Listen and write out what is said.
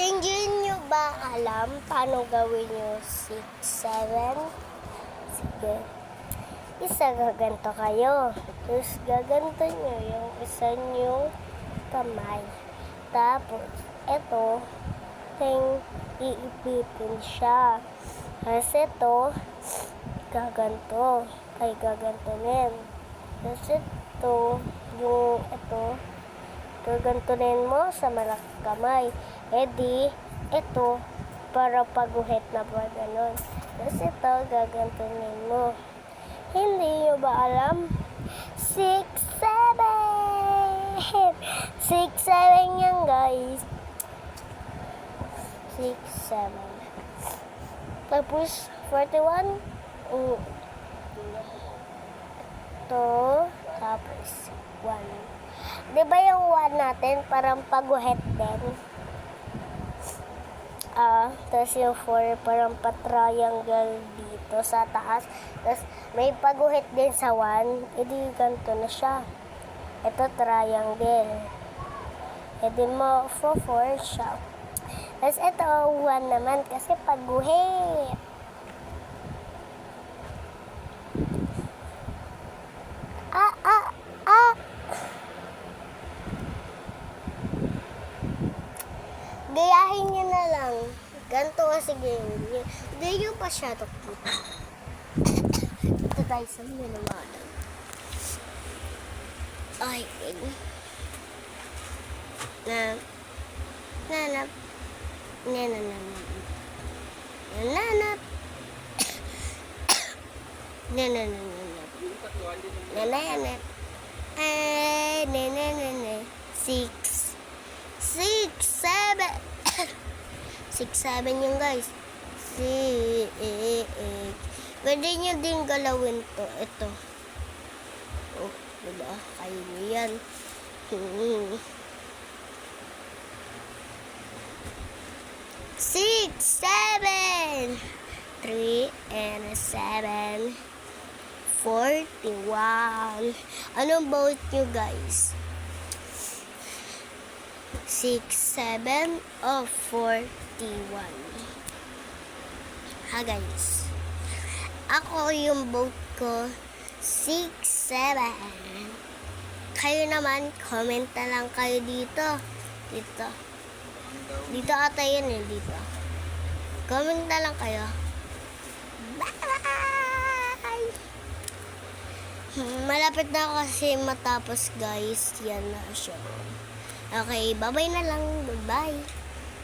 Hindi nyo ba alam paano gawin yung 6, 7? Sige. Isa gaganto kayo. Tapos gaganto nyo yung isa nyo kamay. Tapos, eto, iipipin siya. Tapos ito, gaganto. Ay, gagantonin. Tapos ito, gagantonin mo sa malaking kamay. E di, ito, para paguhit na ba ganon. Tapos ito, gagantonin mo. Hindi nyo ba alam? 6, 7! 6, 7 yan, guys. 6, 7. Tapos, 41. Ito, tapos 1. Diba yung 1 natin parang paguhit din? Tapos yung 4 parang pa-triangle dito sa taas. Tapos may paguhit din sa 1. E di ganito na siya. Ito triangle. E di mo 4 siya. Tapos ito 1 naman kasi paguhit. Gayahin nyo na lang. Ganito kasi gayahin. Hindi nyo pa siya kita. Ito tayo sa minamada. Ay, nanap. Nananap. 6, 7. 6, 7 yung guys. 6. Pwede nyo din galawin to. Ito. Oh, diba? Kaya nyo yan. 6, 7. 3 and 7. 41. Anong vote nyo guys? 6, 7 o 41? Ha guys? Ako yung vote ko 6, 7. Kayo naman, comment na lang kayo dito. Dito ata yun eh, dito. Comment na lang kayo. Bye! Malapit na kasi matapos guys. Yan na siya. Okay, bye-bye na lang. Bye-bye.